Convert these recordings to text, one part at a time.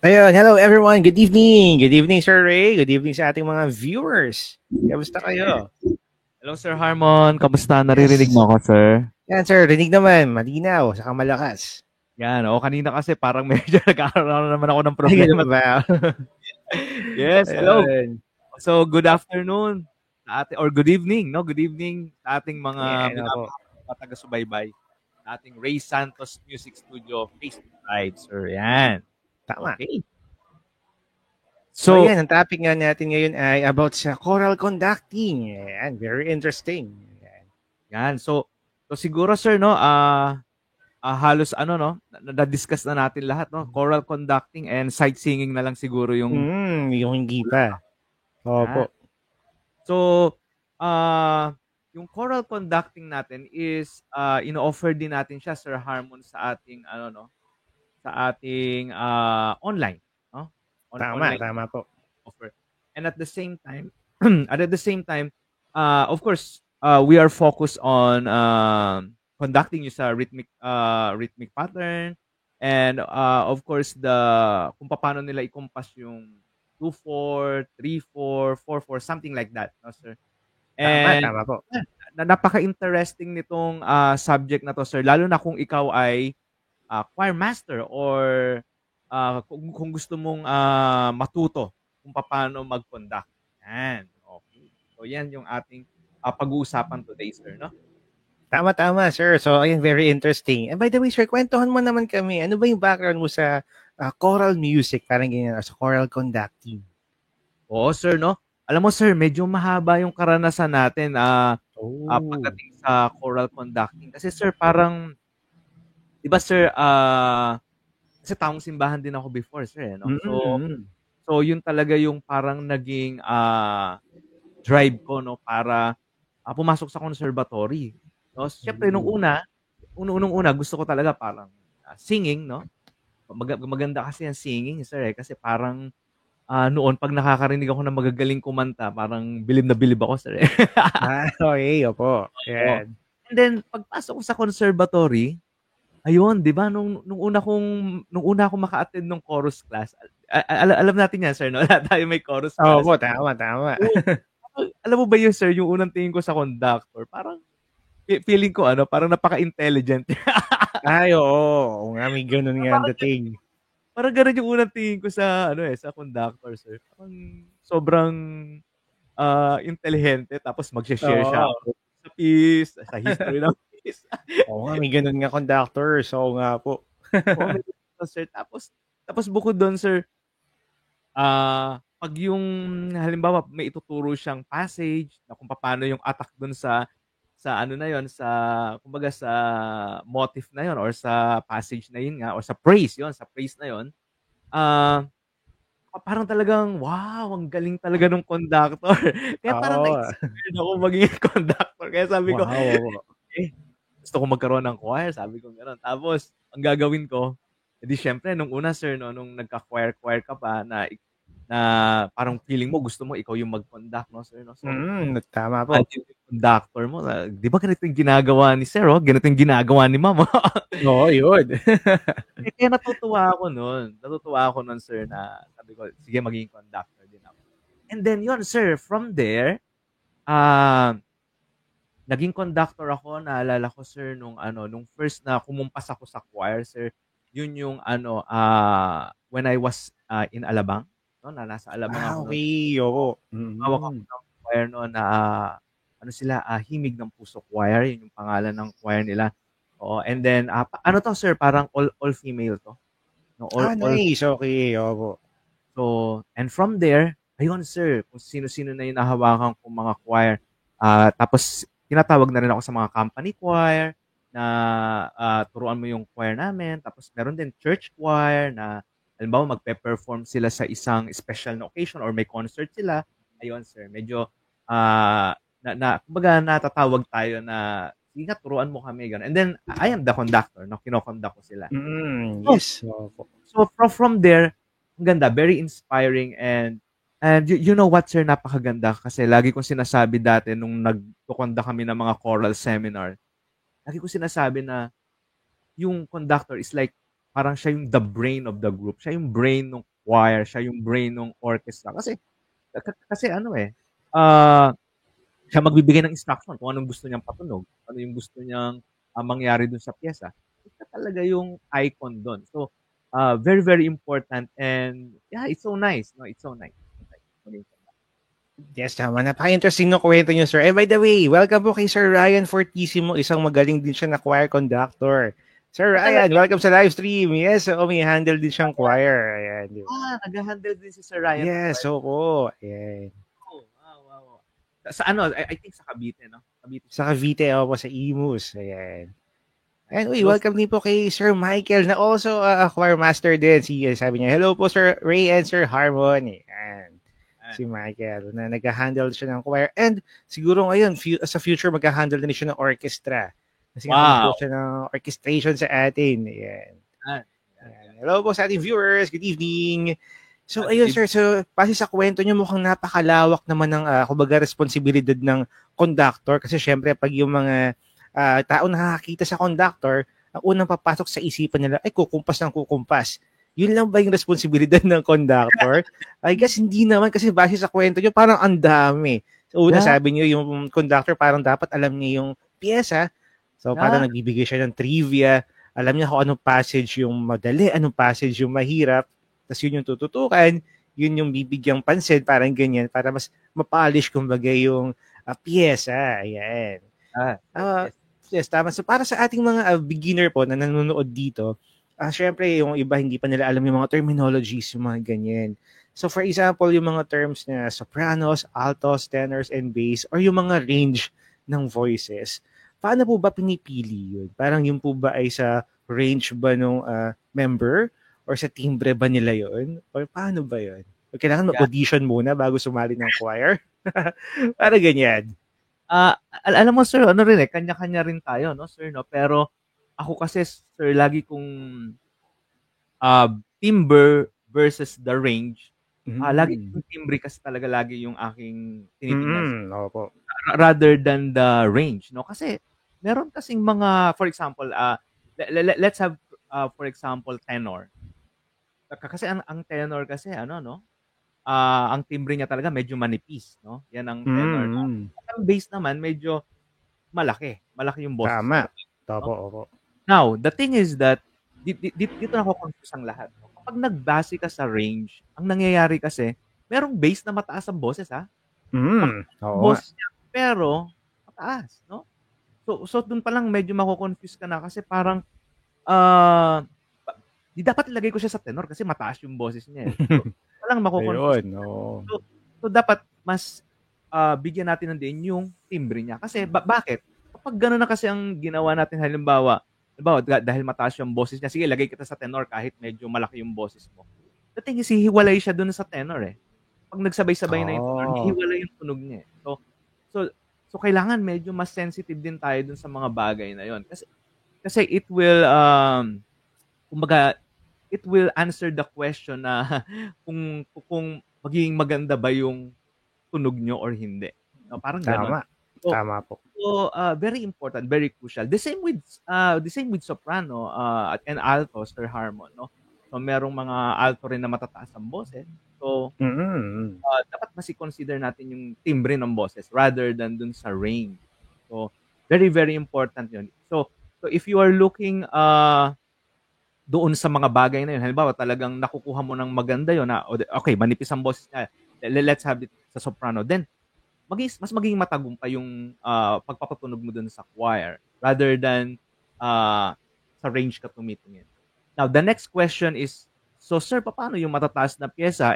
Ayun, hello everyone. Good evening. Good evening, Sir Ray. Good evening sa ating mga viewers. Kamusta kayo? Hello, Sir Harmon. Kamusta? Naririnig Yes. mo ako, sir? Yan, sir. Rinig naman. Malinaw. Saka malakas. Yan. O, kanina kasi parang medyo nagkakaroon naman ako ng Ay, problema. ganun ba? Yes, hello. Ayun. So, good afternoon sa ating, or good evening, no? Good evening sa ating mga Yan ako. minamahal na taga-subaybay sa ating Ray Santos Music Studio Facebook Live, sir. Yan. Tama. Okay. So, So, yan. Ang topic nga natin ngayon ay about sa choral conducting. Yan. Very interesting. Yan. yan. So siguro, sir, no? Halos ano, no? Na-discuss na natin lahat, no? Choral conducting and sight singing na lang siguro yung Yung hindi pa. yan. Opo. So, yung choral conducting natin is ino-offer din natin siya, Sir Harmon, sa ating ano, no, sa ating online, no? Tama. Online Tama po. offer. And at the same time, of course, we are focused on conducting yung sa rhythmic pattern, and of course kung paano nila i-compass yung 2/4, 3/4, 4/4, something like that, no, sir? Tama. And Tama po. napaka-interesting nitong subject na 'to, sir, lalo na kung ikaw ay choir master, or kung gusto mong matuto kung paano mag-conduct. Yan, okay. So yan yung ating pag-uusapan today, sir, no? Tama, tama, sir. So, ayun, very interesting. And by the way, sir, kwentuhan mo naman kami. Ano ba yung background mo sa choral music? Parang ganyan, sa choral conducting. Oo, sir, no? Alam mo, sir, medyo mahaba yung karanasan natin Oh. pagdating sa choral conducting. Kasi, sir, parang, di ba, sir, kasi taong simbahan din ako before, sir, no? Mm. So yun talaga yung parang naging drive ko, no, para pumasok sa conservatory. No, siyempre nung Oh. unang-una gusto ko talaga parang singing, no? Maganda kasi ang singing, sir, eh, kasi parang noon 'pag nakakarinig ako ng magagaling kumanta, parang bilib na bilib ako, sir, eh. Okay, opo. Oo. Yan. And then pagpasok ko sa conservatory, ayun, 'di ba, nung una akong maka-attend nung chorus class, alam natin 'yan, sir, no? Lahat tayo may chorus class. Opo, tama, tama. Oo. Alam mo ba yun, sir, yung unang tingin ko sa conductor, parang feeling ko ano, parang napaka-intelligent. Ay, oo. Oo nga, may ganun nga ang Parang dating. parang gano'n yung unang tingin ko sa ano, sa conductor, sir. Parang sobrang intelihente, tapos magshe-share siya Oo. about sa piece, sa history ng piece. Oo nga, may ganun nga conductor. So, nga po. Oo, may ganun, sir. Tapos bukod dun, sir, 'pag yung halimbawa may ituturo siyang passage na kung papaano yung attack dun sa ano na yon, sa kumbaga sa motif na yon, or sa passage na yun nga, or sa praise yon, sa praise na yon, ah, parang talagang, wow, ang galing talaga nung conductor. Kaya parang Oo. na-inspired ako maging conductor, kaya sabi ko, Wow, opo. eh, gusto ko magkaroon ng choir, sabi ko gano'n. Tapos ang gagawin ko, eh, di siyempre nung una, sir, 'no, nung nagka-choir-choir ka pa, na parang feeling mo gusto mo ikaw yung mag-conduct, 'no, sir, 'no. So, Tama po. imagine yung conductor mo na, "'Di ba ganito yung ginagawa ni sir, oh, ganito yung ginagawa ni ma'am, oh." Oo, yun. Kaya natutuwa ako nun, sir, na sabi ko, "Sige, magiging conductor din ako." And then yun, sir, from there, ah, naging conductor ako. Naalala ko, sir, nung first na kumumpas ako sa choir, sir, yun yung ano, when I was in Alabang, no, na nasa Alabang ako nun. Okay, opo. Hawak ako ng choir noon na ano sila, Himig ng Puso Choir, yun yung pangalan ng choir nila. Oo, and then ano 'to, sir, parang all female 'to, no, all. Nice. Okay, opo. So, and from there, ayun, sir, kung sino-sino na yung nahawakan kong mga choir. Tapos tinatawag na rin ako sa mga company choir na turuan mo yung choir namin. Tapos meron din church choir na halimbawa magpe-perform sila sa isang special na occasion or may concert sila. Ayun, sir, medyo kumbaga natatawag tayo na, "Sige nga, turuan mo kami," gano'n. And then I am the conductor, no, kino-conduct ko sila. So Yes, opo. so from there, ang ganda, very inspiring, and you know what, sir, napakaganda kasi lagi kong sinasabi dati nung nagko-conduct kami ng mga choral seminar, lagi kong sinasabi na yung conductor is like parang siya yung the brain of the group. Siya yung brain choir, siya yung brain ng orchestra. Kasi ano ah, siya magbibigay ng instruction kung anong gusto niyang patunog, ano yung gusto niyang mangyari dun sa piyesa. Siya talaga yung icon dun. So, very, very important and yeah, it's so nice. No? It's so nice. Yes, tama. Napaka-interesting ng kwento niyo, sir. And by the way, welcome po kay Sir Ryan Fortissimo. Isang magaling din siya na choir conductor. Sir Ryan, Talaga, welcome sa live stream. Yes, so may handle din siyang choir. Ayan, di ba? nag-handle din si Sir Ryan ng Yes, choir. opo. Ayan. Oh, wow. Sa ano, I think sa Cavite, no? Cavite Sa siya. Cavite, opo, sa Imus. Ayan. And uy, Close. welcome din po kay Sir Michael na also a choir master din. Sabi niya, hello po Sir Ray and Sir Harmon. Ayan. Si Michael na nag-handle siya ng choir. And siguro ngayon, sa future, mag-handle din siya ng orchestra. Kasi nga siya ng orchestration sa atin. Ayan. Ayan. Hello po sa ating viewers. Good evening. So, ayun sir. So, kasi sa kwento niyo, mukhang napakalawak naman ng, kumbaga, responsibilidad ng conductor. Kasi syempre, pag yung mga tao nakakita sa conductor, ang unang papasok sa isipan nila, ay kukumpas ng kukumpas. Yun lang ba yung responsibilidad ng conductor? I guess hindi naman kasi base sa kwento nyo, parang ang dami. So, una sabi nyo, yung conductor parang dapat alam niya yung pyesa. So, parang nagbibigay siya ng trivia. Alam niya kung anong passage yung madali, anong passage yung mahirap. Tapos yun yung tututukan, yun yung bibigyang pansin, parang ganyan, para mas mapolish kumbaga yung pyesa. Ayan. Yes, tama. So, para sa ating mga beginner po na nanonood dito, syempre, yung iba hindi pa nila alam yung mga terminologies, yung mga ganyan. So, for example, yung mga terms na sopranos, altos, tenors, and bass, or yung mga range ng voices, paano po ba pinipili yun? Parang yun po ba ay sa range ba nung member? Or sa timbre ba nila yun? Or paano ba yun? O kailangan mag-audition muna bago sumali ng choir? Para ganyan. Alam mo sir, ano rin kanya-kanya rin tayo, no sir, no? Pero ako kasi sir, lagi kong timbre versus the range. Lagi yung timbre kasi talaga lagi yung aking tinitingnan. Opo. Rather than the range, no? Kasi meron kasing mga, for example, let's have for example tenor. Kasi ang tenor kasi ano, no? Ang timbre niya talaga medyo manipis, no? Yan ang tenor. Ang bass naman medyo malaki yung boses. Tama. Opo. Now, the thing is that dito nako-confuse ang lahat. Kapag nagbase ka sa range, ang nangyayari kasi merong bass na mataas ang boses, ha? Boses niya, pero mataas, no? So doon pa lang medyo mako-confuse ka na kasi parang di dapat ilagay ko siya sa tenor kasi mataas yung boses niya. So, walang mako-confuse. So dapat mas bigyan natin ng din yung timbre niya. Kasi bakit? Kapag gano'n na kasi ang ginawa natin, halimbawa dahil mataas yung boses niya, sige, lagay kita sa tenor kahit medyo malaki yung boses mo. The thing is, hihiwalay siya doon sa tenor eh. Pag nagsabay-sabay na yung tenor, hihiwalay yung tunog niya eh. So kailangan medyo mas sensitive din tayo doon sa mga bagay na yon. Kasi it will, kumbaga, it will answer the question na kung magiging maganda ba yung tunog nyo or hindi. No, parang gano'n. Tama po. So, very important, very crucial. The same with soprano and alto, Sir Harmon, no? So, merong mga alto rin na matataas ang boses. So, dapat mas i-consider natin yung timbre ng boses rather than dun sa range. So, very, very important yun. So if you are looking doon sa mga bagay na yun, halimbawa talagang nakukuha mo ng maganda yun na, okay, manipis ang boses niya, let's have it sa soprano, then mas magiging matagumpay yung pagpapatunog mo dun sa choir rather than sa range ka tumitingin. Now, the next question is, so sir, paano yung matataas na pyesa?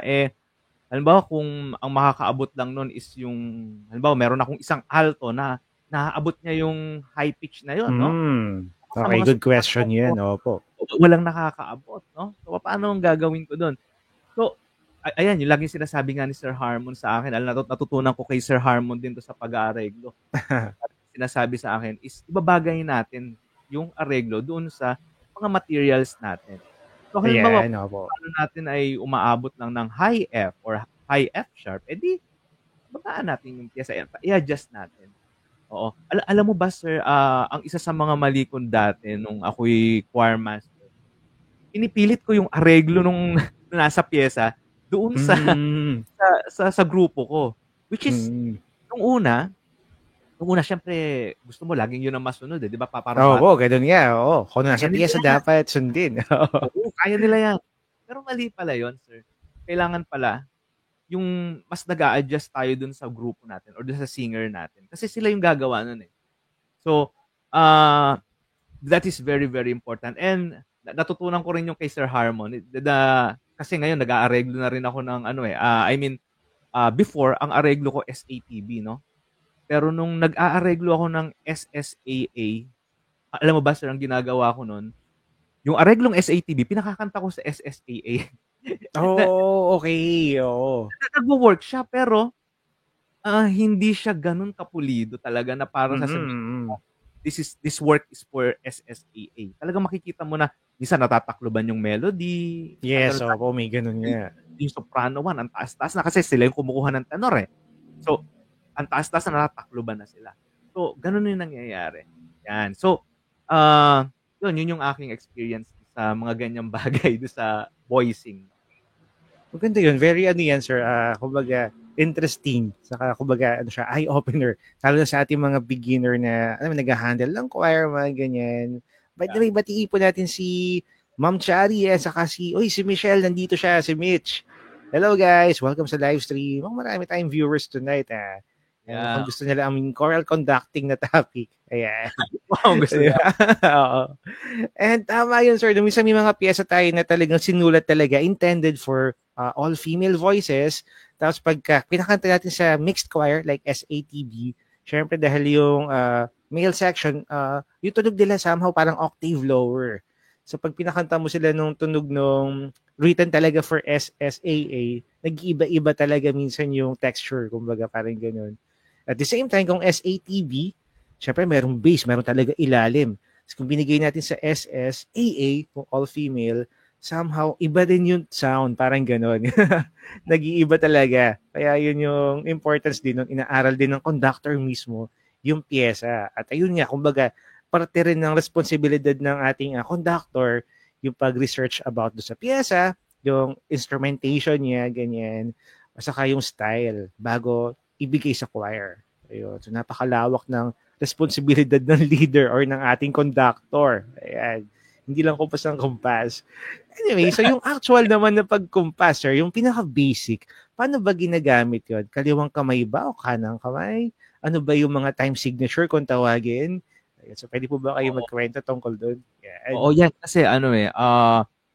Halimbawa kung ang makakaabot lang nun is yung, halimbawa meron akong isang alto na naaabot niya yung high pitch na yun, no? Okay, good question yan. Opo. Walang nakakaabot, no? So, paano ang gagawin ko dun? So, ayan, yung laging sinasabi nga ni Sir Harmon sa akin, natutunan ko kay Sir Harmon din to sa pag-aareglo. Sinasabi sa akin is, ibabagay natin yung areglo doon sa mga materials natin. So, halimbawa, paano natin ay umaabot lang ng high F or high F sharp, edi, babaan natin yung pyesa, i-adjust natin. Oo. Alam mo ba, sir, ang isa sa mga mali ko dati nung ako'y choir master, pinipilit ko yung areglo nung na nasa piyesa doon Mm. sa grupo ko. Which is, Mm. nung una siyempre gusto mo laging yun ang masunod, eh, 'di ba? Parang Oo, bata. gano'n nga, oo. Kung nasa Kaya nila piyesa yan. dapat sundin. Oo. Oo, kaya nila yan. Pero mali pala yun, sir. Kailangan pala yung mas nag-a-adjust tayo dun sa grupo natin or dun sa singer natin. Kasi sila yung gagawa nun, eh. So, that is very, very important. And natutunan ko rin yung kay Sir Harmon. Kasi ngayon nag-aareglo na rin ako ng ano eh. Before, ang areglo ko SATB, no? Pero nung nag-aareglo ako ng SSAA, alam mo ba sir, ang ginagawa ko nun, yung areglong SATB, pinakakanta ko sa SSAA. Oh, okay, oo. Nagwo-work siya, pero hindi siya ganun kapulido talaga na para Mm, sasabihin mm. this work is for SSAA. Talagang makikita mo na minsan natatakloban yung melody, Yes, gano'n tayo. opo, may gano'n nga. Yung soprano 1 ang taas-taas na kasi sila yung kumukuha ng tenor, eh. So, ang taas-taas na natatakloban na sila. So, gano'n yung nangyayari. Yan. So, yun yung aking experience sa mga ganyang bagay do sa voicing. Maganda yun. Very ano yan, sir. Kumbaga, interesting. Saka, kumbaga, ano siya, eye-opener. Lalo na sa ating mga beginner na, alam mo, nag-handle ng choir, mga ganyan. By the way, batiin po natin si Ma'am Chari, saka si Michelle, nandito siya, si Mitch. Hello guys, welcome sa live stream. Marami tayong viewers tonight. And Yeah. kung gusto nila ang choral conducting na topic, ayan. Wow, gusto niya. Oo. And tama yun, sir. Minsan may mga piyesa tayo na talagang sinulat talaga, intended for all female voices. Tapos pagka pinakanta natin sa mixed choir, like SATB, syempre dahil yung male section, yung tunog nila somehow parang octave lower. So pag pinakanta mo sila nung tunog nung written talaga for SSAA, nag-iiba-iba talaga minsan yung texture, kumbaga parang ganun. At the same time, kung SATB, syempre merong bass, meron talaga ilalim. So, kung binigay natin sa SSAA, kung all female, somehow iba din yung sound, parang ganon. Nag-iiba talaga. Kaya yun yung importance din, inaaral din ng conductor mismo yung pyesa. At ayun nga, kumbaga, parte rin ng responsibilidad ng ating conductor yung pag-research about do sa pyesa, yung instrumentation niya, ganyan, saka yung style bago ibigay sa choir. Ayun. So napakalawak ng responsibilidad ng leader or ng ating conductor. Ayan. Hindi lang kumpas ng kumpas. Anyway, so yung actual naman na pag-kumpas, sir, yung pinaka-basic, paano ba ginagamit yun? Kaliwang kamay ba o kanang kamay? Ano ba yung mga time signature kung tawagin? Ayan. So pwede po ba kayo Oo. magkwento tungkol doon? Oo, yan. Kasi ano eh,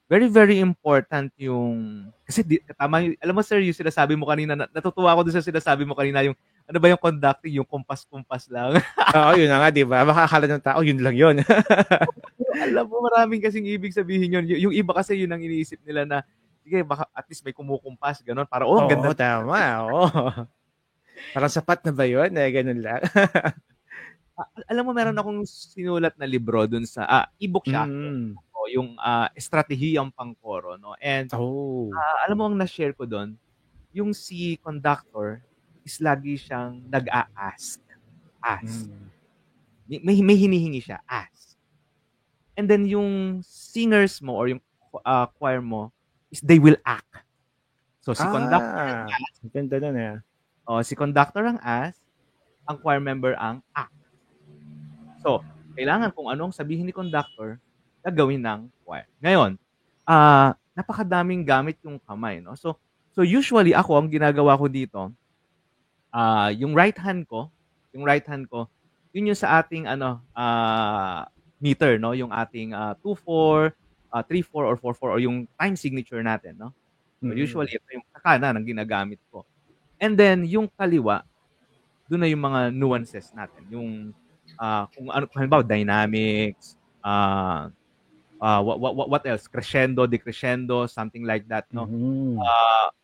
very, very important yung, kasi tama alam mo sir, yung sinasabi mo kanina, natutuwa ako dun sa sinasabi mo kanina, yung, ano ba yung conducting, yung kumpas-kumpas lang. Oo, yun na nga, di ba? Makakala ng tao, yun lang yun. Pero alam mo, maraming kasing ibig sabihin yun. Yung iba kasi yun ang iniisip nila na, sige, baka at least may kumukumpas, gano'n. Para, ang Oo, ganda. tama. Oo. Parang sapat na ba yun? Ganun lang. Alam mo, meron akong sinulat na libro dun sa, ebook siya actually. Mm. Yung estratehiyang pangkoro, no? And Oh. alam mo ang na-share ko doon, yung si conductor is lagi siyang nag-a-ask. Ask. Mm. May hinihingi siya, ask. And then yung singers mo or yung choir mo is they will act. So si conductor ang ask. Ganda nun Si conductor ang ask, ang choir member ang act. So, kailangan kung anong sabihin ni conductor, gagawin ng choir. Ngayon, napakadaming gamit yung kamay, no? So usually ako ang ginagawa ko dito, yung right hand ko, yun yung sa ating meter, no? Yung ating 2/4, 3/4 or 4/4 or yung time signature natin, no? So usually ito yung kanan ang ginagamit ko. And then yung kaliwa, doon na yung mga nuances natin. Yung kung ano, halimbawa dynamics, what else? Crescendo, decrescendo, something like that, no?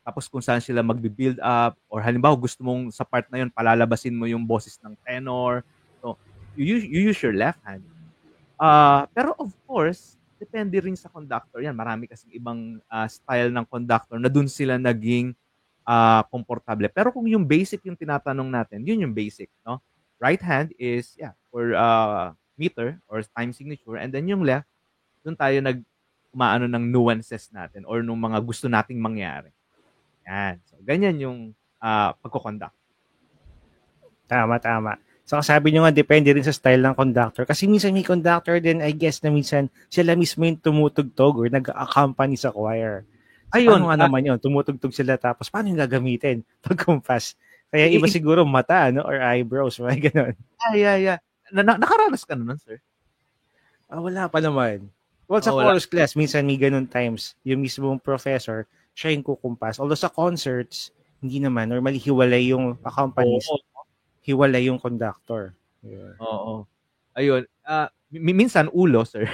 Tapos kung saan sila magbi-build up or halimbawa gusto mong sa part na yun palalabasin mo yung boses ng tenor. So you use your left hand. Pero of course, depende rin sa conductor yan. Marami kasing ibang style ng conductor na dun sila naging komportable. Pero kung yung basic yung tinatanong natin, yun yung basic, no? Right hand is for meter or time signature, and then yung left, dun tayo umaano ng nuances natin or nung mga gusto nating mangyari. Yan. So, ganyan yung pagko-conduct. Tama. So sabi nyo nga, depende rin sa style ng conductor. Kasi minsan may conductor din, I guess na minsan sila mismo yung tumutugtog or nag-accompany sa choir. So, Ayun, paano nga naman yun? Tumutugtog sila tapos paano yung gagamitin pag kumpas? Kaya iba siguro mata, no? Or eyebrows, mga ganun. Yeah. Nakaranas ka na nun, sir? Wala pa naman. Well, sa chorus class, minsan may ganun times. Yung mismong professor, siya yung kukumpas. Although sa concerts, hindi naman. Normally, hiwalay yung accompanist. Hiwalay yung conductor. Yeah. Oo. Ayun. Minsan ulo, sir.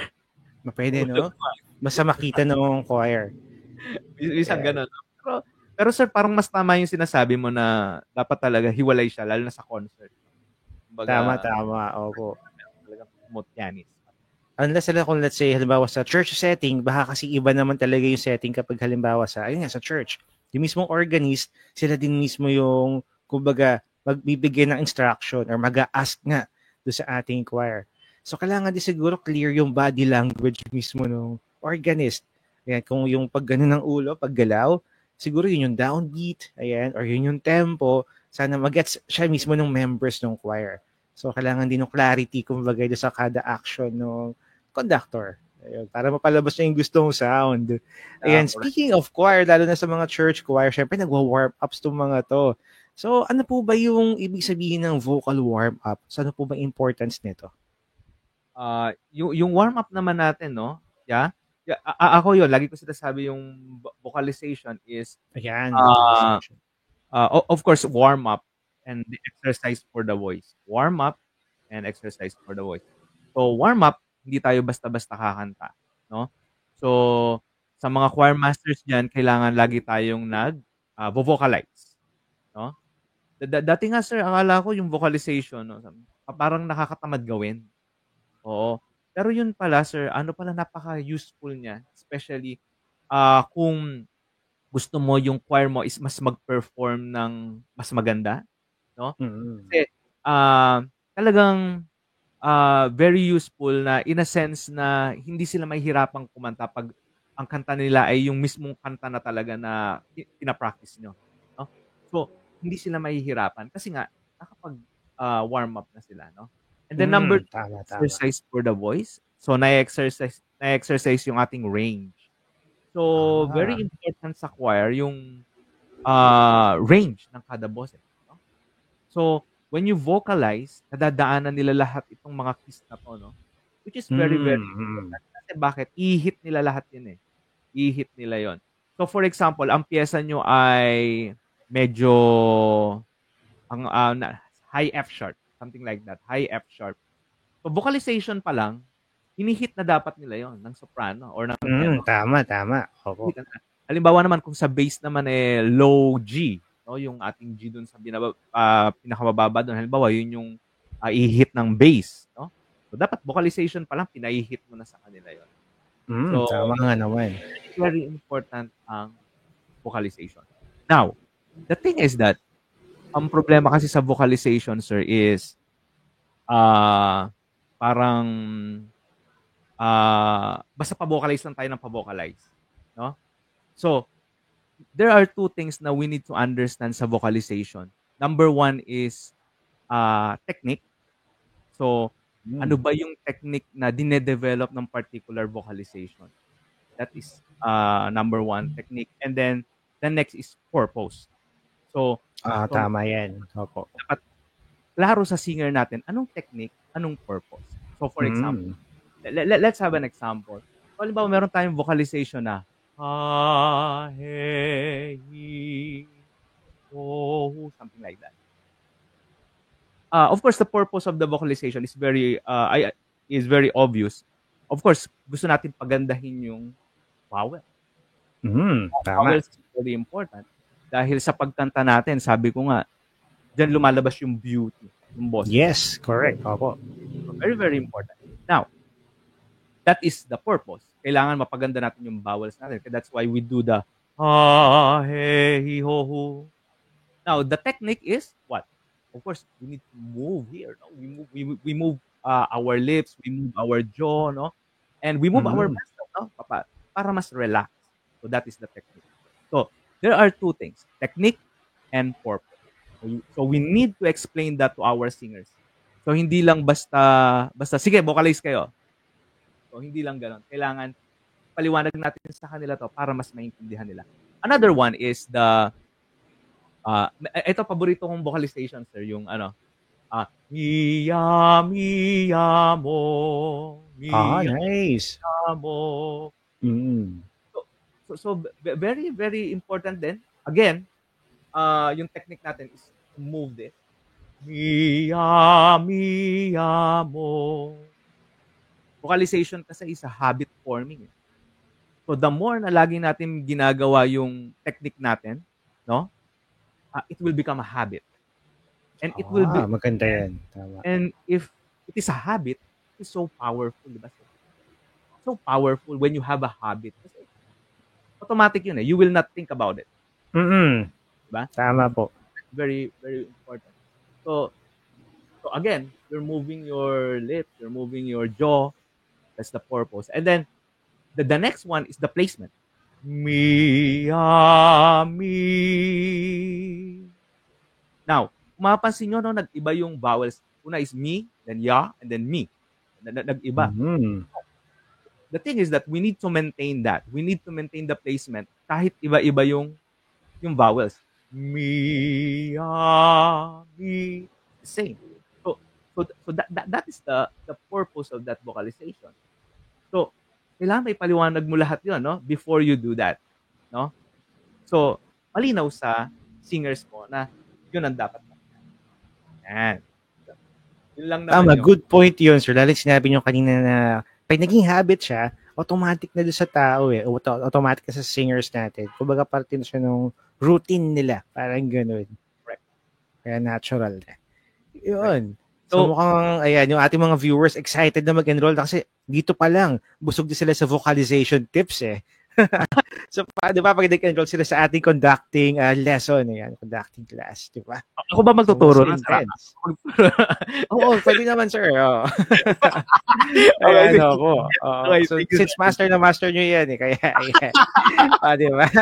Pwede, no? Basta makita ng choir. Minsan ganun. Pero sir, parang mas tama yung sinasabi mo na dapat talaga hiwalay siya, lalo na sa concert. Kumbaga, tama. Opo. Talagang promote pianist. Unless kung let's say, halimbawa sa church setting, baka kasi iba naman talaga yung setting kapag halimbawa sa church. Yung mismong organist, sila din mismo yung, kumbaga, magbibigay ng instruction or mag-a-ask nga do sa ating choir. So, kailangan din siguro clear yung body language mismo ng organist. Ayan, kung yung pag ganun ng ulo, paggalaw, siguro yun yung downbeat, ayan, or yun yung tempo, sana mag-gets siya mismo ng members ng choir. So, kailangan din ng clarity, kumbaga, sa kada action ng conductor. Ayun, para mapalabas niya yung gustong sound. Ayan, speaking of choir, lalo na sa mga church choir, syempre nagwa-warm ups tong mga to. So, ano po ba yung ibig sabihin ng vocal warm-up? So, ano po ba importance nito? Yung warm-up naman natin, no? Yeah? Ako yun, lagi ko sinasabi yung vocalization is, ayan, vocalization. Of course, warm-up and the exercise for the voice. Warm-up and exercise for the voice. So, warm-up, hindi tayo basta-basta kakanta, no? So, sa mga choir masters diyan, kailangan lagi tayong vocalize, no? Dati nga sir, akala ko yung vocalization, no, parang nakakatamad gawin. Oo. Pero yun pala sir, ano pala napaka-useful niya, especially kung gusto mo yung choir mo is mas mag-perform ng mas maganda, no? Kasi talagang very useful na in a sense na hindi sila mahihirapang kumanta pag ang kanta nila ay yung mismong kanta na talaga na pina-practice nyo. No? So, hindi sila mahihirapan kasi nga nakapag warm up na sila. No? And then number 2, exercise for the voice. So, na-exercise yung ating range. So, very important sa choir yung range ng kada boses. No? So, when you vocalize, nadadaanan nila lahat itong mga keys na to, no? Which is very, very important. Kasi bakit? I-hit nila lahat yun eh. I-hit nila yon. So, for example, ang pyesa nyo ay medyo high F sharp. Something like that. High F sharp. So, vocalization pa lang, hinihit na dapat nila yon ng soprano or ng tenor. Tama. Opo. Halimbawa naman, kung sa bass naman low G, no, yung ating G doon sa pinakamababa doon. Halimbawa, yun yung i-hit ng bass, no? So dapat vocalization pa lang pinai-hit mo na sa kanila 'yon. So tama nga naman. Very important ang vocalization. Now, the thing is that ang problema kasi sa vocalization, sir, is parang basta pa-vocalize lang tayo ng pa-vocalize, no? So, there are 2 things na we need to understand sa vocalization. Number 1 is technique. So, ano ba yung technique na dine-develop ng particular vocalization? That is number 1, technique. And then, the next is purpose. So, tama yan. Opo. Dapat klaro sa singer natin, anong technique, anong purpose. So, for example, let's have an example. So, halimbawa, meron tayong vocalization na something like that. Of course, the purpose of the vocalization is very obvious. Of course, gusto natin pagandahin yung vowel. Tama. Vowels is very important. Dahil sa pagkanta natin, sabi ko nga, dyan lumalabas yung beauty, yung boses. Yes, correct. Opo. Very, very important. Now, that is the purpose. Kailangan mapaganda natin yung vowels natin. That's why we do the Now, the technique is what? Of course, we need to move here. No? We move our lips, we move our jaw, no? And we move our muscle, no? para mas relax. So that is the technique. So there are two things, technique and purpose. So we need to explain that to our singers. So hindi lang basta sige, vocalize kayo. So hindi lang ganoon. Kailangan paliwanag natin sa kanila to para mas maintindihan nila. Another one is the ito paborito kong vocalization, sir, yung Miya mo, Miya nice. mo. Mm. So very very important din. Again, yung technique natin is to move this. Miya mo. Vocalization kasi is a habit forming. So the more na lagi natin ginagawa yung technique natin, no? It will become a habit. And it will be maganda yan. Tama. And if it is a habit, it's so powerful, di ba? So powerful when you have a habit. Kasi automatic yun eh. You will not think about it. Diba? Tama po. Very, very important. So again, you're moving your lips, you're moving your jaw. That's the purpose. And then, the next one is the placement. Miya, mi. Now, mapapansin nyo, no, nag-iba yung vowels. Una is mi, then ya, and then mi. Nag-iba. The thing is that we need to maintain that. We need to maintain the placement kahit iba-iba yung vowels. Miya, mi. Same. So that is the purpose of that vocalization. So, kailangan may paliwanag mo lahat yun, no? Before you do that, no? So, malinaw sa singers mo na yun ang dapat. Yan. Yun lang naman yun. Good point yun, sir. Lalo sinabi nyo kanina na pag naging habit siya, automatic na doon sa tao eh. Automatic na sa singers natin. Kumbaga parte na siya ng routine nila. Parang ganun. Correct. Kaya natural na. Yun. So mukhang, ayan, yung ating mga viewers excited na mag-enroll kasi dito pa lang, busog din sila sa vocalization tips eh. So, di ba, pag nag-enroll sila sa ating conducting lesson, ayan, conducting class, di ba? Ako ba magtuturo? Oo, pwede naman, sir. Oh. Ayan, ako. So, since master na master nyo yan eh, kaya, ayan. Di ba?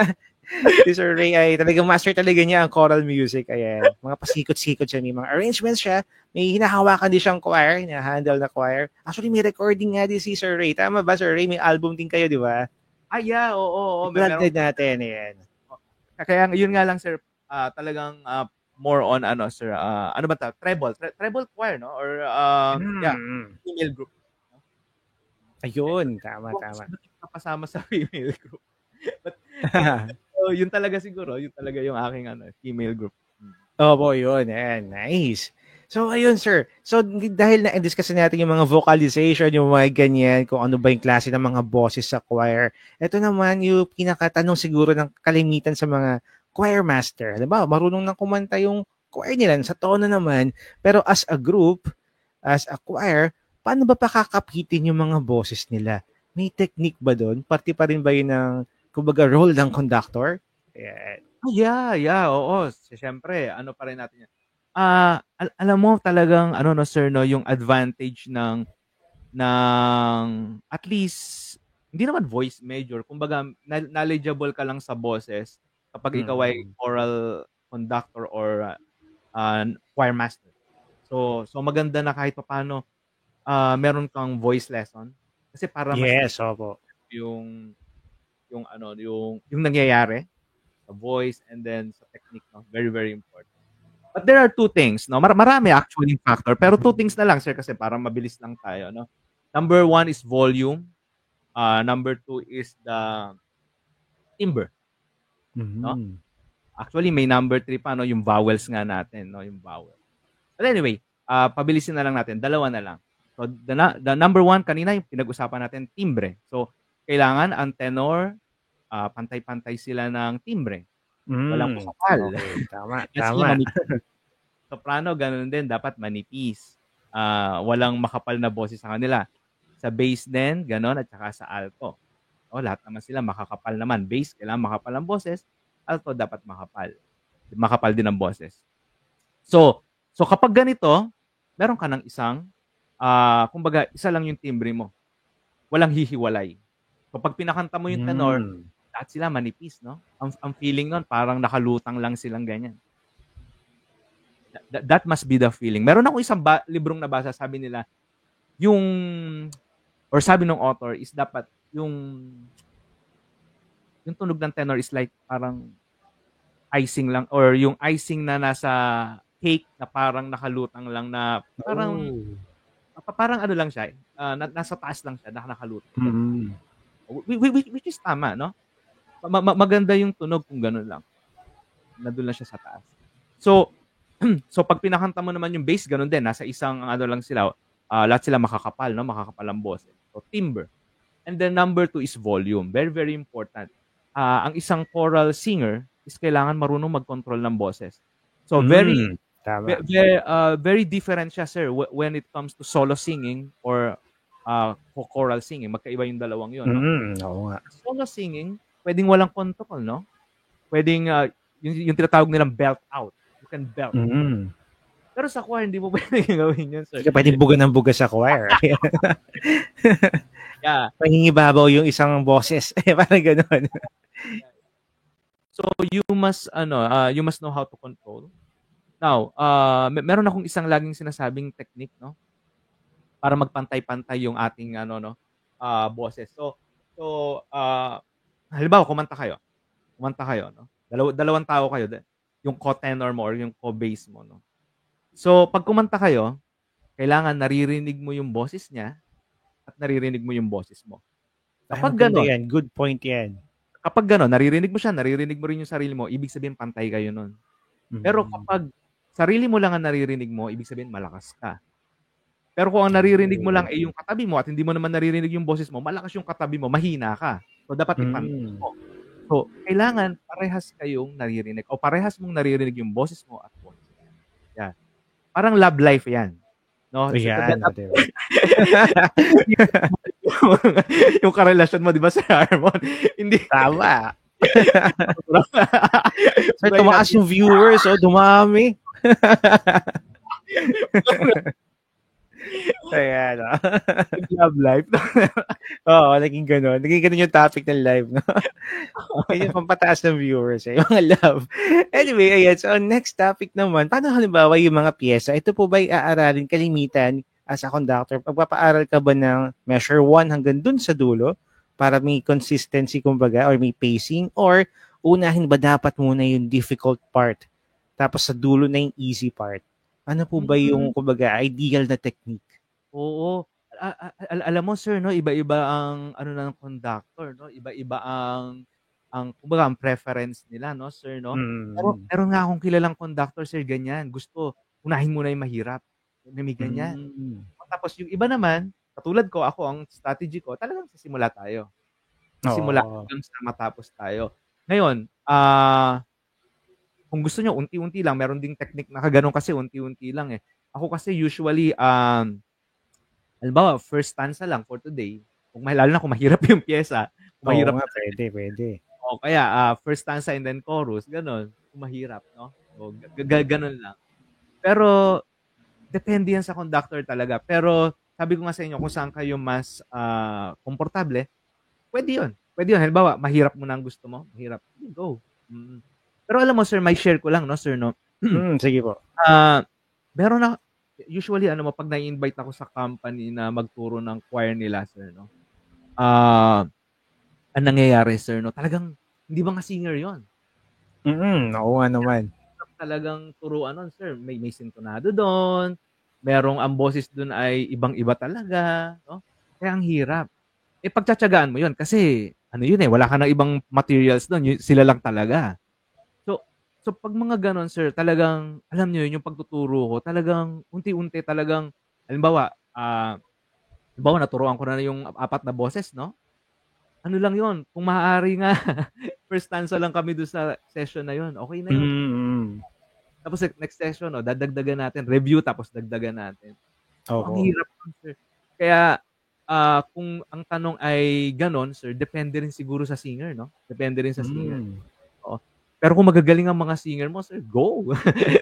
Si Sir Ray ay talagang master talaga niya ang choral music. Ayan. Mga pasikot-sikot siya. May mga arrangements siya. May hinahawakan din siyang choir. Hina-handle na choir. Actually, may recording nga din si Sir Ray. Tama ba, Sir Ray? May album din kayo, di ba? Yeah. Oo. I-plug natin. Ayan. Kaya yun nga lang, sir. Talagang more on, sir. Ano ba ta? Treble choir, no? Or, female group. Ayun. Tama. Kapasama sa female group. But, so, yun talaga siguro, yun talaga yung aking female group. Opo, yun. Ayan, nice. So, ayun, sir. So, dahil na-discuss natin yung mga vocalization, yung mga ganyan, kung ano ba yung klase ng mga boses sa choir, ito naman yung pinakatanong siguro ng kalimitan sa mga choir master. Diba? Marunong nang kumanta yung choir nila sa tono naman, pero as a group, as a choir, paano ba pakakapitin yung mga boses nila? May technique ba doon? Parte pa rin ba yun ng kumbaga role ng conductor? Yeah, oo. Siyempre, pa rin natin yan. Alam mo talagang sir, no, yung advantage ng at least hindi naman voice major, kumbaga knowledgeable ka lang sa boses kapag ikaw ay choral conductor or choir master. So maganda na kahit paano meron kang voice lesson kasi para mas opo. yung nangyayari sa voice and then sa technique, no? Very very important. But there are two things, no? Marami actually factor, pero two things na lang, sir, kasi para mabilis lang tayo, no? Number one is volume. Number two is the timbre. No? Actually, may number three pa, no? Yung vowels nga natin, no? Yung vowel. But anyway, pabilisin na lang natin. Dalawa na lang. So, the number one, kanina yung pinag-usapan natin, timbre. So, kailangan ang tenor, pantay-pantay sila ng timbre. Walang makapal. Okay, tama. Soprano, ganun din, dapat manipis. Walang makapal na boses sa kanila. Sa bass din, ganun, at saka sa alto. Lahat naman sila makakapal naman. Bass, kailangan makapal ang boses. Alto, dapat makapal. Makapal din ang boses. So kapag ganito, meron ka ng isang, kumbaga, isa lang yung timbre mo. Walang hihiwalay. So, pag pinakanta mo yung tenor, lahat sila manipis, no? Ang feeling nun, parang nakalutang lang silang ganyan. That must be the feeling. Meron akong isang librong nabasa, sabi nila, or sabi ng author, is dapat yung tunog ng tenor is like parang icing lang, or yung icing na nasa cake na parang nakalutang lang na parang ano lang siya, nasa taas lang siya, nakalutang. Which is tama, no? Maganda yung tunog kung gano'n lang. Nandun lang siya sa taas. So pag pinakanta mo naman yung bass, gano'n din. Nasa isang ano lang sila, lahat sila makakapal, no? Makakapal ang boses. So, timbre. And then number 2 is volume. Very, very important. Ang isang choral singer is kailangan marunong mag-control ng boses. So, very different siya, sir, when it comes to solo singing or choral singing. Magkaiba yung dalawang yun, no? Oo nga. Solo singing, pwedeng walang control, no? Pwedeng yung tinatawag nilang belt out. You can belt. Pero sa choir, hindi mo pwedeng gawin yun, sir. Hindi ka pwedeng buga ng buga sa choir. Yeah. Pangingibabaw yung isang boses. Parang gano'n. So, you must know how to control. Now, meron akong isang laging sinasabing technique, no? Para magpantay-pantay yung ating boses. So, halimbawa, kumanta kayo, no? Dalawang tao kayo, yung co-tenor mo or yung co-bass mo, no? So, pag kumanta kayo, kailangan naririnig mo yung boses niya at naririnig mo yung boses mo. Kapag gano'n, good point yan. Kapag gano'n, naririnig mo siya, naririnig mo rin yung sarili mo, ibig sabihin pantay kayo nun. Pero kapag sarili mo lang ang naririnig mo, ibig sabihin malakas ka. Pero kung ang naririnig mo lang ay yung katabi mo at hindi mo naman naririnig yung boses mo, malakas yung katabi mo, mahina ka. So, dapat ipantay mo. So, kailangan parehas kayong naririnig o parehas mong naririnig yung boses mo at boses mo. Yan. Parang love life yan. No? Yan. Yung karelasyon mo, di ba, Sir Harmon? Hindi. Tama. So, tumaas yung viewers, dumami. Ayan, love life. Oo, naging ganun. Naging ganun yung topic ng live, no? Yung pampataas ng viewers, yung mga love. Anyway, ayan. So, next topic naman, paano halimbawa yung mga piyesa? Ito po ba aaralin kalimitan as a conductor? Pagpapaaral ka ba ng measure 1 hanggang dun sa dulo para may consistency, kumbaga, or may pacing? Or unahin ba dapat muna yung difficult part tapos sa dulo na yung easy part? Ano po ba yung, kumbaga, ideal na technique? Oo. Alam mo, sir, no, iba-iba ang ng conductor, no? Iba-iba ang kumbaga ang preference nila, no, sir, no? Pero meron nga akong kilalang conductor, sir, ganyan. Gusto unahin muna yung mahirap. May ganyan. Tapos yung iba naman, katulad ko, ako ang strategy ko, talagang sisimula tayo. Sisimula hanggang sa matapos tayo. Ngayon, kung gusto nyo, unti-unti lang. Meron ding technique na kaganon kasi unti-unti lang eh. Ako kasi usually, halimbawa, first stanza lang for today. Lalo na kung mahirap yung pyesa. Mahirap nga, pwede. O kaya, first stanza and then chorus. Ganon. Kung mahirap, no? O, ganon lang. Pero, depende yan sa conductor talaga. Pero, sabi ko nga sa inyo, kung saan kayo mas komportable, pwede yun. Halimbawa, mahirap mo na ang gusto mo. Mahirap. Go. Pero alam mo, sir, may share ko lang, no, sir, no? Sige po. Meron na, usually, pag na-invite ako sa company na magturo ng choir nila, sir, no? Ang nangyayari, sir, no? Talagang, hindi ba nga singer yun? Oo nga naman. Talagang turuan nun, sir. May sintonado doon. Merong ang boses doon ay ibang-iba talaga, no? Kaya ang hirap. Pagtsatsagaan mo yun kasi, yun wala ka ng ibang materials doon. Sila lang talaga. So, pag mga ganon, sir, talagang, alam nyo yun, yung pagtuturo ko, talagang, unti-unti, talagang, halimbawa, naturuan ko na yung 4 na boses, no? Ano lang yun, kung maaari nga, first stanza lang kami doon sa session na yun, okay na yun. Tapos, next session, no, dadagdagan natin, review, tapos dagdagan natin. So, ang hirap, sir. Kaya, kung ang tanong ay ganon, sir, depende rin siguro sa singer, no? Depende rin sa singer. Oo. Pero kung magagaling ang mga singer mo, sir, go.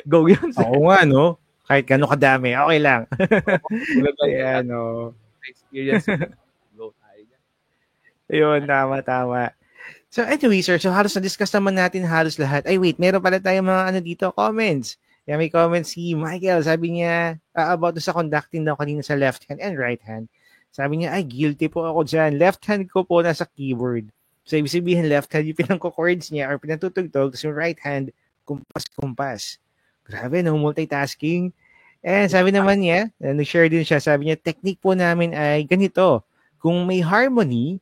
Go yun, sir. Oo nga, no? Kahit gano'ng kadami, okay lang. Kaya, experience. Go tayo dyan. Ayun, tama. So anyway, sir, so halos na-discuss naman natin halos lahat. Ay wait, meron pala tayong mga ano dito, comments. Yeah, may comments si Michael. Sabi niya, about sa conducting daw kanina sa left hand and right hand. Sabi niya, ay guilty po ako dyan. Left hand ko po nasa keyboard. So ibig sabihin, left hand yung pinangko-chords niya or pinatutugtog, tapos yung right hand, kumpas-kumpas. Grabe, no? Multitasking. And sabi naman niya, nag-share din siya, sabi niya, technique po namin ay ganito. Kung may harmony,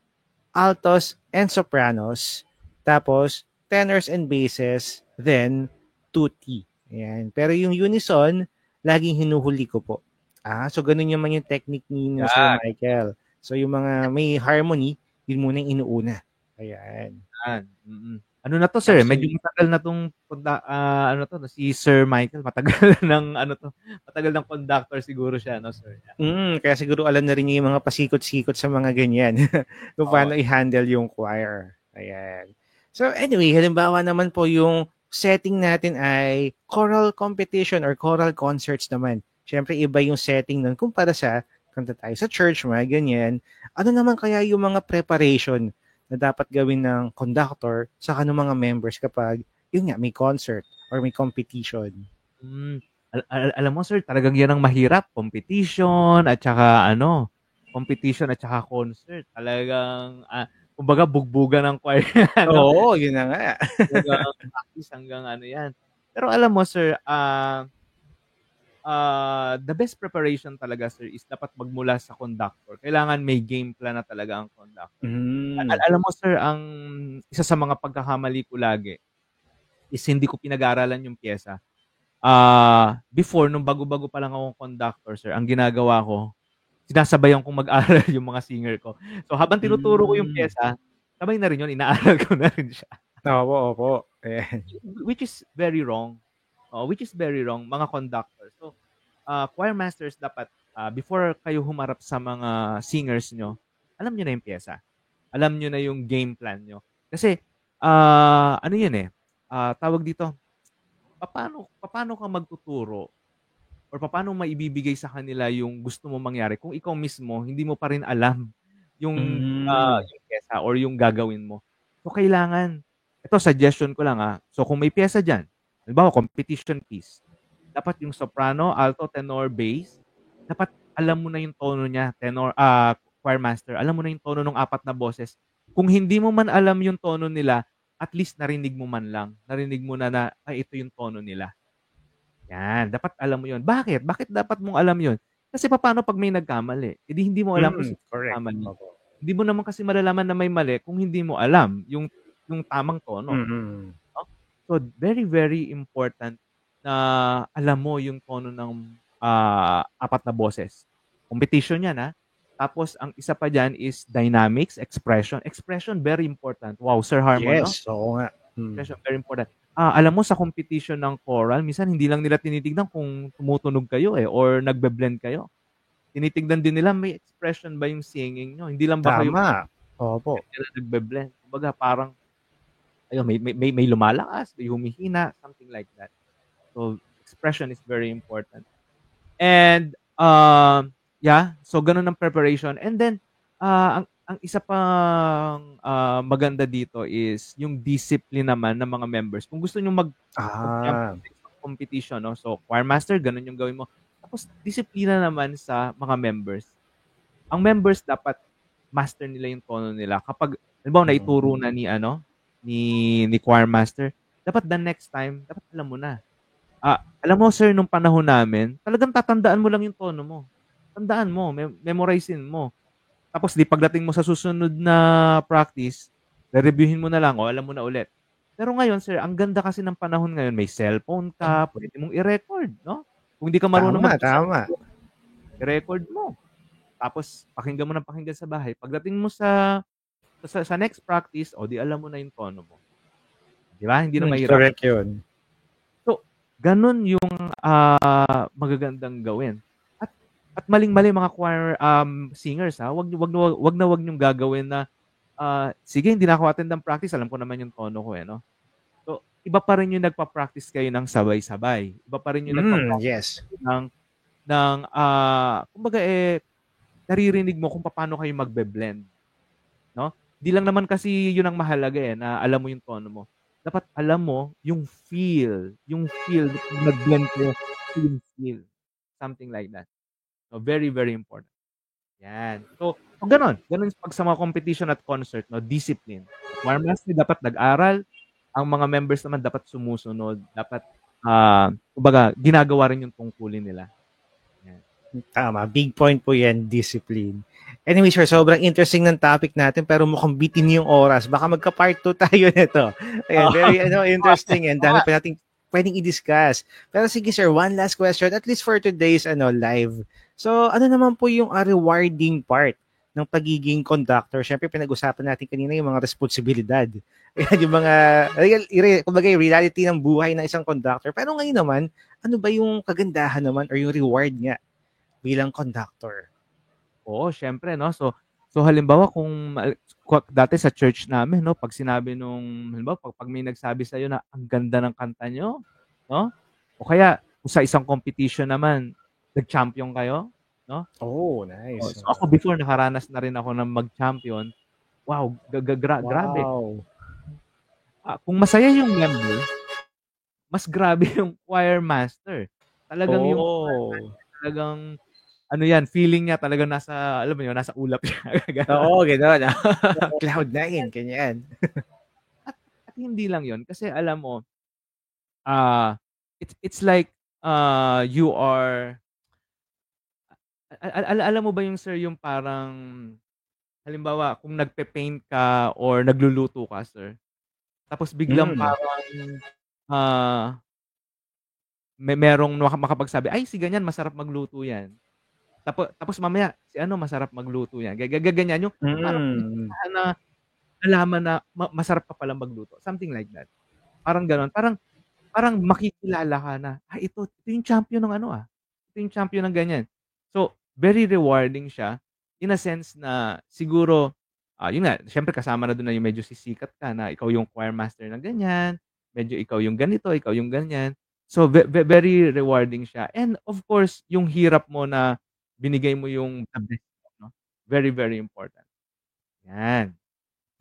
altos and sopranos, tapos tenors and basses, then tutti. Ayan. Pero yung unison, laging hinuhuli ko po. So ganun naman yung technique ni Sir Michael. So yung mga may harmony, yun muna yung inuuna. Ayan. Ano na to, sir? Medyo matagal na tong ano to, si Sir Michael, matagal ng conductor siguro siya, no, sir? Kaya siguro alam na rin niya yung mga pasikot-sikot sa mga ganyan. Kung paano i-handle yung choir. Ayan. So anyway, halimbawa naman po yung setting natin ay choral competition or choral concerts naman. Siyempre, iba yung setting nun kumpara sa kanta tayo sa church, mga ganyan. Ano naman kaya yung mga preparation na dapat gawin ng conductor sa kanong mga members kapag yun nga, may concert or may competition? Alam mo, sir, talagang yan ang mahirap. Competition at saka concert. Talagang, kumbaga, bugbugan ng choir. Oo, yun na nga. Practice hanggang ano yan. Pero alam mo, sir, the best preparation talaga, sir, is dapat magmula sa conductor. Kailangan may game plan na talaga ang conductor. Alam mo, sir, ang isa sa mga pagkakamali ko lagi is hindi ko pinag-aralan yung pyesa. Before, nung bago-bago pa lang akong conductor, sir, ang ginagawa ko, sinasabayan kong mag-aral yung mga singer ko. So, habang tinuturo ko yung pyesa, sabay na rin yun, inaaral ko na rin siya. Opo. Which is very wrong. Mga conductors. So, choir masters dapat, before kayo humarap sa mga singers nyo, alam nyo na yung pyesa. Alam nyo na yung game plan nyo. Kasi, ano yun tawag dito, paano ka magtuturo or paano maibibigay sa kanila yung gusto mo mangyari kung ikaw mismo hindi mo pa rin alam yung pyesa or yung gagawin mo. So kailangan, ito suggestion ko lang So kung may pyesa diyan, halimbawa competition piece, dapat yung soprano, alto, tenor, bass, dapat alam mo na yung tono niya, tenor, choir master, alam mo na yung tono ng apat na boses. Kung hindi mo man alam yung tono nila, at least narinig mo man lang. Narinig mo na ito yung tono nila. Yan, dapat alam mo yun. Bakit? Bakit dapat mong alam yun? Kasi paano pag may nagkamali? Hindi mo alam kung sino nagkamali. Hindi mo naman kasi malalaman na may mali kung hindi mo alam yung tamang tono. No? So, very, very important na alam mo yung tono ng apat na boses. Competition yan, Tapos, ang isa pa dyan is dynamics, expression. Expression, very important. Wow, Sir Harmon, yes, oo nga. Expression, very important. Alam mo, sa competition ng choral, minsan hindi lang nila tinitignan kung tumutunog kayo or nagbe-blend kayo. Tinitignan din nila, may expression ba yung singing nyo? Hindi lang ba kayo Opo. nagbe-blend? Kumbaga, parang, ayun, may lumalakas, may humihina, something like that. So, expression is very important. And, so ganun ang preparation. And then, ang isa pang maganda dito is yung discipline naman ng mga members. Kung gusto nyo competition, no? So, choir master, ganun yung gawin mo. Tapos, disiplina naman sa mga members. Ang members dapat master nila yung tono nila. Kapag, halimbawa, naituro na ni choir master, dapat the next time, dapat alam mo na. Alam mo, sir, nung panahon namin, talagang tatandaan mo lang yung tono mo. Tandaan mo, memorizein mo. Tapos, pagdating mo sa susunod na practice, re-reviewin mo na lang, alam mo na ulit. Pero ngayon, sir, ang ganda kasi ng panahon ngayon, may cellphone ka, pwede mong i-record, no? Kung hindi ka marunong i-record mo. Tapos, pakinggan mo ng pakinggan sa bahay. Pagdating mo sa next practice, di alam mo na yung tono mo. Di ba? Hindi na mahirap. Correct yun. Ganun yung magagandang gawin. At maling-mali mga choir singers, Wag niyong gagawin na sige, hindi na ako attend ng practice, alam ko naman yung tono ko no. So, iba pa rin yung nagpa-practice kayo ng sabay-sabay. Iba pa rin yung nagpa-practice ng kumbaga naririnig mo kung paano kayo magbe-blend, no? Di lang naman kasi yun ang mahalaga na alam mo yung tono mo. Dapat alam mo yung feel nag-blend kayo yung feel. Something like that. So, very, very important. Yan. So gano'n. Gano'n pag sa mga competition at concert, no, discipline. Choir master dapat nag-aral, ang mga members naman dapat sumusunod, dapat, kumbaga ginagawa rin yung tungkulin nila. Yan. Tama, big point po yan, discipline. Anyway, sir, sobrang interesting ng topic natin pero mukhang bitin yung oras. Baka magka-part 2 tayo nito. Ayan, very interesting and dami pa nating pwedeng i-discuss. Pero sige sir, one last question, at least for today's live. So, ano naman po yung rewarding part ng pagiging conductor? Siyempre, pinag-usapan natin kanina yung mga responsibilidad. Ayan, yung mga, kumbaga, reality ng buhay ng isang conductor. Pero ngayon naman, ano ba yung kagandahan naman or yung reward nga bilang conductor? Oo, siyempre 'no. So halimbawa kung dati sa church namin 'no, 'pag sinabi nung halimbawa 'pag may nagsabi sa'yo na, "Ang ganda ng kanta niyo," 'no, o kaya kung sa isang competition naman, nag-champion kayo, 'no. Oh, nice. So ako before nakaranas na rin ako ng mag-champion. Wow, grabe. Wow. Kung masaya yung member, mas grabe yung choir master. Talagang yung choir Oh. master talagang ano yan, feeling niya talagang nasa, alam mo yun, nasa ulap siya, gano'n. Oo, gano'n. Cloud9, ganyan. At hindi lang yun, kasi alam mo, it's like, you are, alam mo ba yung sir, yung parang, halimbawa, kung nagpe-paint ka or nagluluto ka, sir, tapos biglang Mm. parang, merong makapagsabi, "Ay, si ganyan, masarap magluto yan." Tapos mamaya, si ano, masarap magluto yan. Ganyan, yung parang Mm. biglaan na nalaman na masarap ka palang magluto, something like that. Parang gano'n, parang makikilala ka na, ito yung champion ng ano, ito yung champion ng ganyan. So, very rewarding siya in a sense na siguro, yun nga, siyempre kasama na dun na yung medyo sisikat ka na ikaw yung choir master ng ganyan, medyo ikaw yung ganito, ikaw yung ganyan. So, very rewarding siya, and of course, yung hirap mo na binigay mo yung the best mo, 'no? Very, very important. Yan.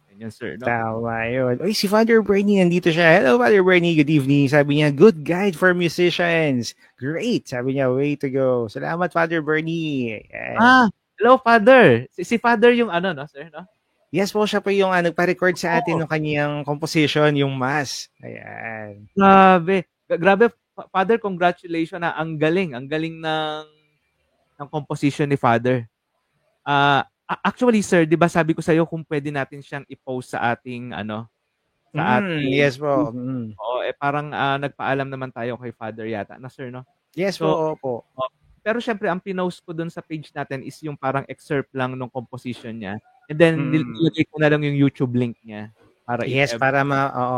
Ganyan, sir, 'no? Tama yun. Uy, si Father Bernie nandito siya. Hello, Father Bernie. Good evening. Sabi niya, good guide for musicians. Great. Sabi niya, way to go. Salamat, Father Bernie. Ayan. Hello, Father. Si Father yung ano, 'no, sir, 'no? Yes po, siya po yung nagpa-record sa atin Oo. ng kanyang composition, yung Mass. Ayan. Grabe. Grabe, Father, congratulations, ang galing ng composition ni Father. Actually, sir, 'di ba sabi ko sa'yo kung pwede natin siyang i-post sa ating ano, sa ating Yes po. Mm. oo, parang, nagpaalam naman tayo kay Father yata na, sir, 'no? Yes po, So, opo. pero siyempre ang pinost ko dun sa page natin is yung parang excerpt lang nung composition niya, and then Mm. nilagay ko na lang yung YouTube link niya para if Yes, ever.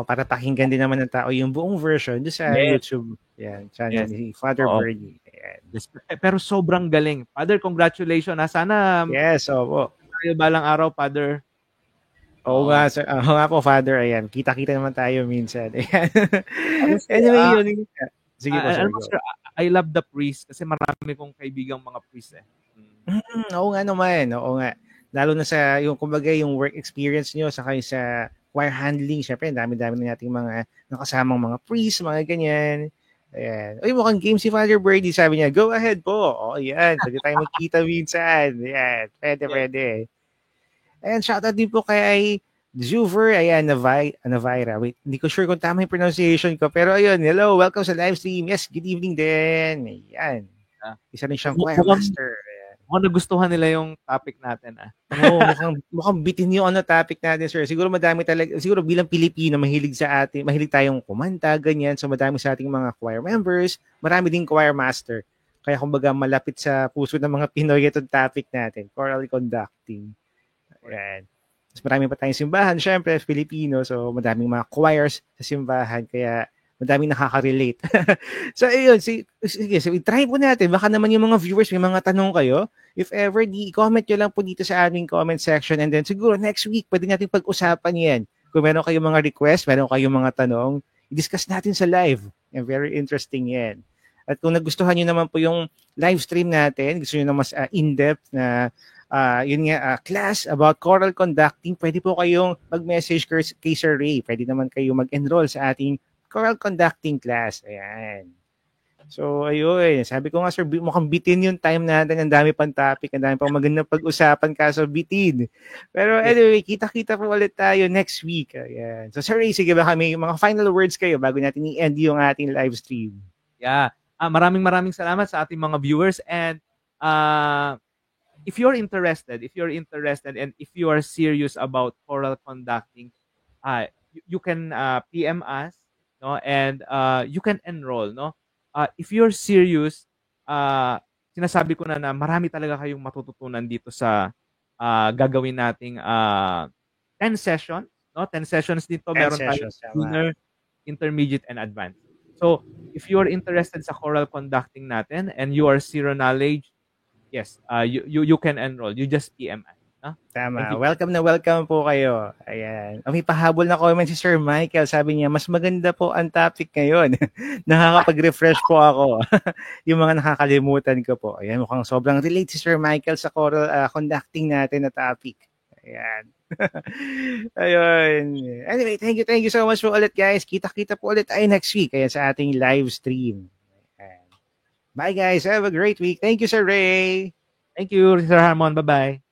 para pakinggan din naman ng tao yung buong version doon sa Yes, YouTube. Yan, channel yes. ni Father Oo. Bernie. Ayan. Yes, pero sobrang galing. Father, congratulations, Sana Yes, opo. tayo balang araw, Father. Oo Oo. nga, sir. Oo nga po, Father. Ayan, kita-kita naman tayo minsan. Ayan. Ano, sir, Anyway, yun. Sige po, sir. alam mo, Go. sir, I love the priest kasi marami kong kaibigang mga priest, eh. Oo nga naman. Oo nga. Lalo na sa yung kumbaga yung work experience nyo saka yung sa choir handling. Syempre, dami-dami na nating mga nakasamang mga priest, mga ganyan. Ayan. Uy, mukhang game si Father Birdie. Sabi niya, go ahead po. O, ayan. Pwede tayo magkita minsan. Ayan. Pwede, Yes. pwede. Ayan, shoutout din po kay Zuver. Ayan, Navaira. Wait, hindi ko sure kung tama yung pronunciation ko. Pero ayun, hello. Welcome sa live stream. Yes, good evening din. Ayan. Isa rin siyang choir master. Mukhang nagustuhan nila yung topic natin, Oo, mukhang bitin yung topic natin, sir. Siguro madami talaga, siguro bilang Pilipino, mahilig tayong kumanta, ganyan. So madami sa ating mga choir members, marami ding choir master. Kaya kumbaga malapit sa puso ng mga Pinoy itong topic natin, choral conducting. Ayan. Mas marami pa tayong simbahan, syempre, Filipino. So madaming mga choirs sa simbahan. Kaya madaming nakaka-relate. So, ayun. Sige, try po natin. Baka naman yung mga viewers, may mga tanong kayo. If ever, i-comment nyo lang po dito sa aming comment section. And then, siguro, next week, pwede natin pag-usapan yan. Kung meron kayong mga request, meron kayong mga tanong, i-discuss natin sa live. And very interesting yan. At kung nagustuhan nyo naman po yung live stream natin, gusto nyo na mas in-depth na yun nga, class about choral conducting, pwede po kayong mag-message kay Sir Ray. Pwede naman kayo mag-enroll sa ating choral conducting class. Ayan. So, ayun. Sabi ko nga, sir, mukhang bitin yung time natin. Ang dami pang topic. Ang dami pang magandang pag-usapan kaso bitin. Pero anyway, kita-kita po ulit tayo next week. Ayan. So, Sir Ray, sige ba kami mga final words kayo bago natin i-end yung ating live stream? Yeah. Maraming salamat sa ating mga viewers. And if you're interested and if you are serious about choral conducting, you can PM us, no? And you can enroll, no? If you're serious, sinasabi ko na marami talaga kayong matututunan dito sa gagawin nating 10 sessions, no? 10 sessions dito, meron tayong beginner, intermediate, and advanced. So, if you're interested sa choral conducting natin and you are zero knowledge, yes, you can enroll. You just PM us. No? Tama. Welcome na welcome po kayo. Ayan. May pahabol na comment si Sir Michael. Sabi niya, mas maganda po ang topic ngayon. Nakakapag-refresh po ako. Yung mga nakakalimutan ko po. Ayan, mukhang sobrang relate si Sir Michael sa choral conducting natin na topic. Ayan. Ayun. Anyway, thank you so much po ulit, guys. Kita-kita po ulit tayo next week. Ayan, sa ating live stream. Ayan. Bye, guys. Have a great week. Thank you, Sir Ray. Thank you, Sir Harmon. Bye-bye.